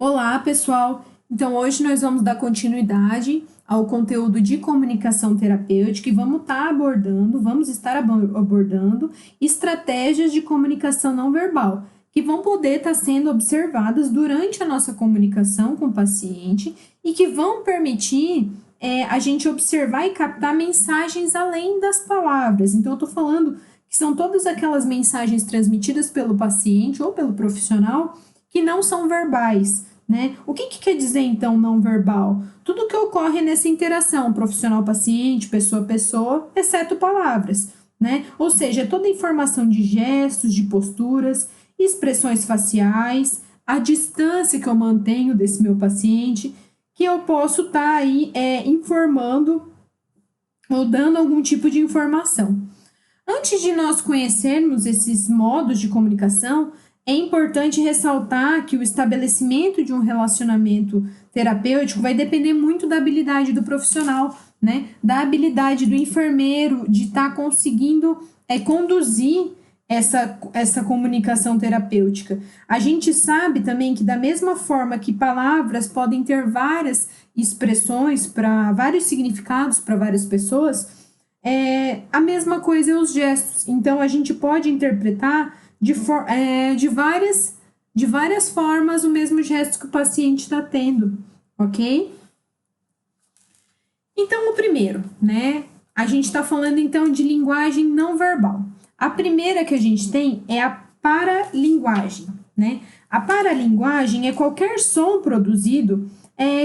Olá, pessoal! Então, hoje nós vamos dar continuidade ao conteúdo de comunicação terapêutica e vamos estar abordando estratégias de comunicação não verbal, que vão poder estar sendo observadas durante a nossa comunicação com o paciente e que vão permitir a gente observar e captar mensagens além das palavras. Então, eu estou falando que são todas aquelas mensagens transmitidas pelo paciente ou pelo profissional que não são verbais. Né? O que quer dizer, então, não verbal? Tudo que ocorre nessa interação profissional-paciente, pessoa-pessoa, exceto palavras. Né? Ou seja, toda a informação de gestos, de posturas, expressões faciais, a distância que eu mantenho desse meu paciente, que eu posso estar aí informando ou dando algum tipo de informação. Antes de nós conhecermos esses modos de comunicação, é importante ressaltar que o estabelecimento de um relacionamento terapêutico vai depender muito da habilidade do profissional, né? Da habilidade do enfermeiro de estar conseguindo conduzir essa comunicação terapêutica. A gente sabe também que da mesma forma que palavras podem ter várias expressões para vários significados para várias pessoas, a mesma coisa é os gestos. Então, a gente pode interpretar de várias formas o mesmo gesto que o paciente está tendo, ok? Então, o primeiro, né? A gente está falando, então, de linguagem não verbal. A primeira que a gente tem é a paralinguagem, né? A paralinguagem é qualquer som produzido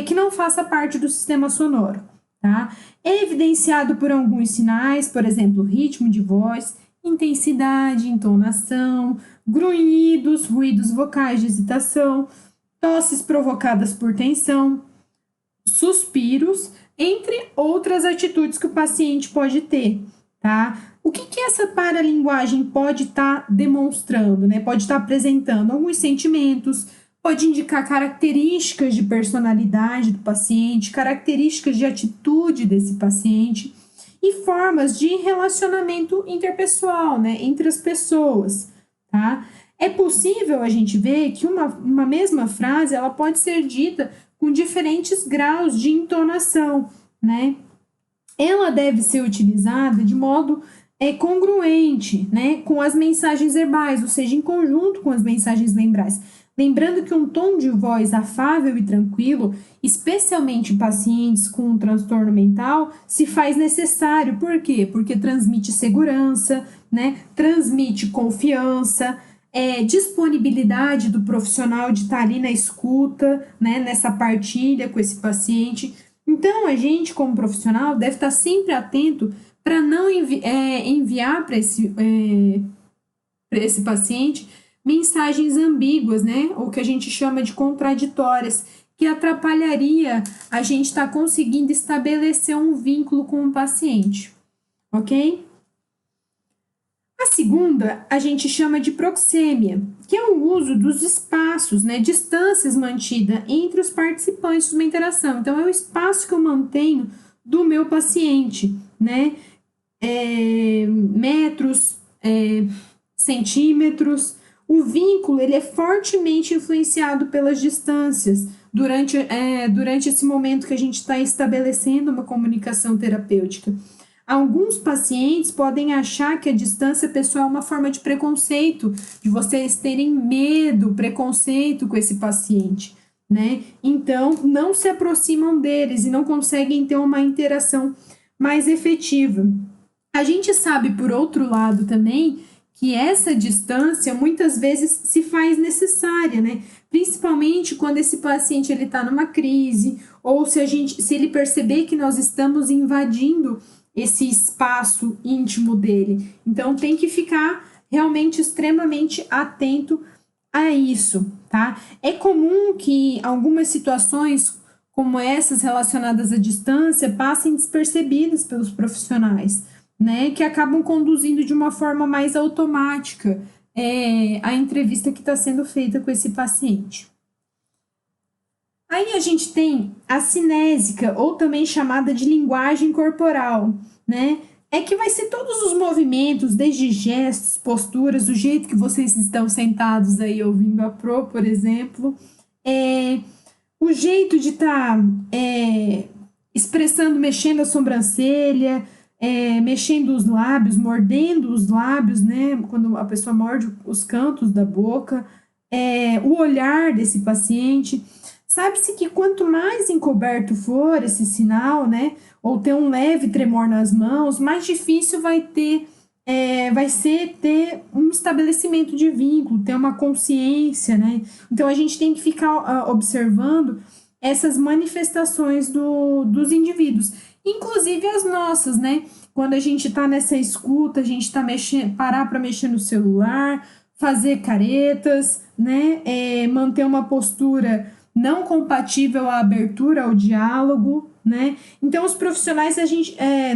que não faça parte do sistema sonoro, tá? É evidenciado por alguns sinais, por exemplo, ritmo de voz, intensidade, entonação, grunhidos, ruídos vocais de hesitação, tosses provocadas por tensão, suspiros, entre outras atitudes que o paciente pode ter, tá? O que essa paralinguagem pode estar demonstrando, né? Pode estar apresentando alguns sentimentos, pode indicar características de personalidade do paciente, características de atitude desse paciente, e formas de relacionamento interpessoal, né, entre as pessoas, tá? É possível a gente ver que uma mesma frase, ela pode ser dita com diferentes graus de entonação, né? Ela deve ser utilizada de modo congruente, né, com as mensagens verbais, ou seja, em conjunto com as mensagens verbais. Lembrando que um tom de voz afável e tranquilo, especialmente em pacientes com um transtorno mental, se faz necessário. Por quê? Porque transmite segurança, né? Transmite confiança, disponibilidade do profissional de estar ali na escuta, né? Nessa partilha com esse paciente. Então, a gente, como profissional, deve estar sempre atento para não enviar para esse paciente mensagens ambíguas, né? Ou que a gente chama de contraditórias, que atrapalharia a gente estar conseguindo estabelecer um vínculo com o paciente, ok? A segunda, a gente chama de proxêmia, que é o uso dos espaços, né? Distâncias mantidas entre os participantes de uma interação. Então, é o espaço que eu mantenho do meu paciente, né? Metros, centímetros. O vínculo ele é fortemente influenciado pelas distâncias durante esse momento que a gente está estabelecendo uma comunicação terapêutica. Alguns pacientes podem achar que a distância pessoal é uma forma de preconceito, de vocês terem medo, preconceito com esse paciente, né? Então, não se aproximam deles e não conseguem ter uma interação mais efetiva. A gente sabe, por outro lado, também, que essa distância muitas vezes se faz necessária, né? Principalmente quando esse paciente ele está numa crise, ou se ele perceber que nós estamos invadindo esse espaço íntimo dele. Então tem que ficar realmente extremamente atento a isso, tá? É comum que algumas situações como essas relacionadas à distância passem despercebidas pelos profissionais, né, que acabam conduzindo de uma forma mais automática a entrevista que está sendo feita com esse paciente. Aí a gente tem a cinésica, ou também chamada de linguagem corporal, né? É que vai ser todos os movimentos, desde gestos, posturas, o jeito que vocês estão sentados aí ouvindo a Pro, por exemplo, O jeito de estar expressando, mexendo a sobrancelha, mexendo os lábios, mordendo os lábios, né? Quando a pessoa morde os cantos da boca, o olhar desse paciente. Sabe-se que quanto mais encoberto for esse sinal, né? Ou ter um leve tremor nas mãos, mais difícil vai ser ter um estabelecimento de vínculo, ter uma consciência, né? Então a gente tem que ficar observando essas manifestações dos indivíduos, inclusive as nossas, né? Quando a gente está nessa escuta, a gente está parar para mexer no celular, fazer caretas, né? Manter uma postura não compatível à abertura ao diálogo, né? Então, os profissionais,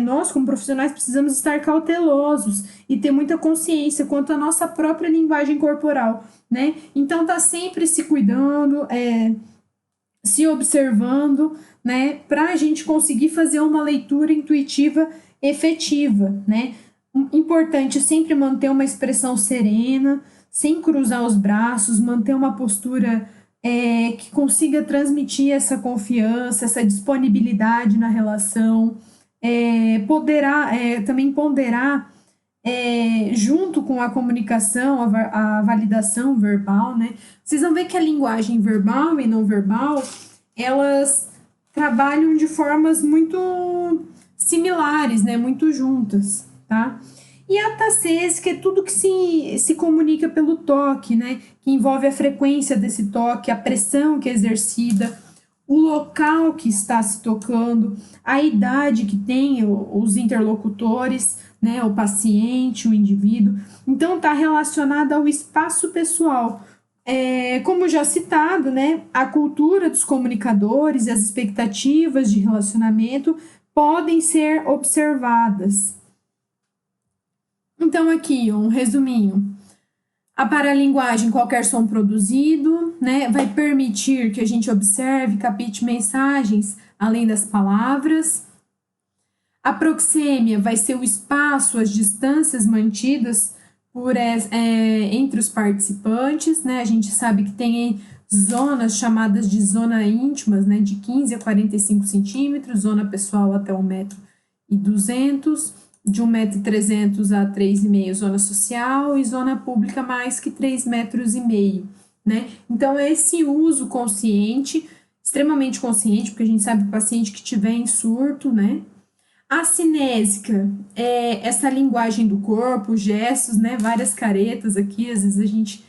nós como profissionais precisamos estar cautelosos e ter muita consciência quanto à nossa própria linguagem corporal, né? Então, tá sempre se cuidando, se observando, né? Para a gente conseguir fazer uma leitura intuitiva efetiva, né? Importante sempre manter uma expressão serena, sem cruzar os braços, manter uma postura que consiga transmitir essa confiança, essa disponibilidade na relação, também ponderar junto com a comunicação, a validação verbal, né? Vocês vão ver que a linguagem verbal e não verbal, elas trabalham de formas muito similares, né? Muito juntas, tá? E a tassêsica é tudo que se comunica pelo toque, né? Que envolve a frequência desse toque, a pressão que é exercida, o local que está se tocando, a idade que tem os interlocutores, né? O paciente, o indivíduo. Então, está relacionada ao espaço pessoal. Como já citado, né? A cultura dos comunicadores e as expectativas de relacionamento podem ser observadas. Então, aqui, um resuminho. A paralinguagem, qualquer som produzido, né, vai permitir que a gente observe, capte mensagens além das palavras. A proxêmia vai ser o espaço, as distâncias mantidas entre os participantes, né? A gente sabe que tem zonas chamadas de zona íntimas, né, de 15 a 45 centímetros, zona pessoal até 1,2 m, de 1,3 m a 3,5 m zona social e zona pública mais que 3,5 m, né? Então, esse uso consciente, extremamente consciente, porque a gente sabe que o paciente que tiver em surto, né? A cinésica é essa linguagem do corpo, gestos, né? Várias caretas aqui, às vezes a gente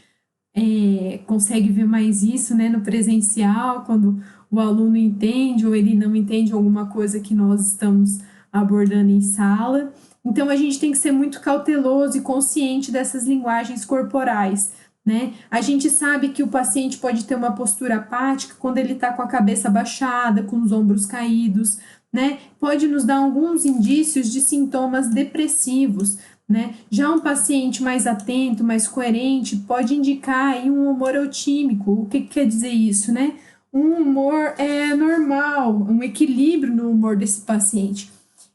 consegue ver mais isso, né? No presencial, quando o aluno entende ou ele não entende alguma coisa que nós estamos abordando em sala. Então, a gente tem que ser muito cauteloso e consciente dessas linguagens corporais, né? A gente sabe que o paciente pode ter uma postura apática quando ele está com a cabeça baixada, com os ombros caídos, né? Pode nos dar alguns indícios de sintomas depressivos, né? Já um paciente mais atento, mais coerente, pode indicar aí um humor eutímico. O que quer dizer isso, né? Um humor normal, um equilíbrio no humor desse paciente.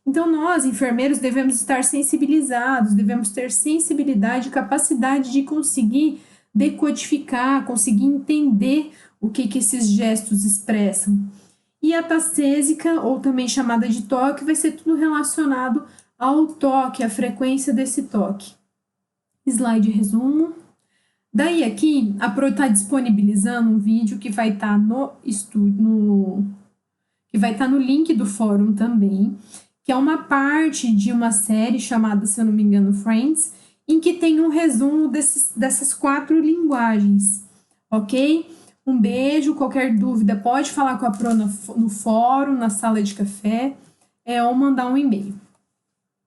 Então, nós, enfermeiros, devemos estar sensibilizados, devemos ter sensibilidade e capacidade de conseguir decodificar, conseguir entender o que esses gestos expressam. E a tassésica, ou também chamada de toque, vai ser tudo relacionado ao toque, à frequência desse toque. Slide resumo. Daí aqui, a Pro está disponibilizando um vídeo que vai estar que vai estar no link do fórum também, que é uma parte de uma série chamada, se eu não me engano, Friends, em que tem um resumo dessas 4 linguagens, ok? Um beijo, qualquer dúvida pode falar com a Pro no fórum, na sala de café, ou mandar um e-mail.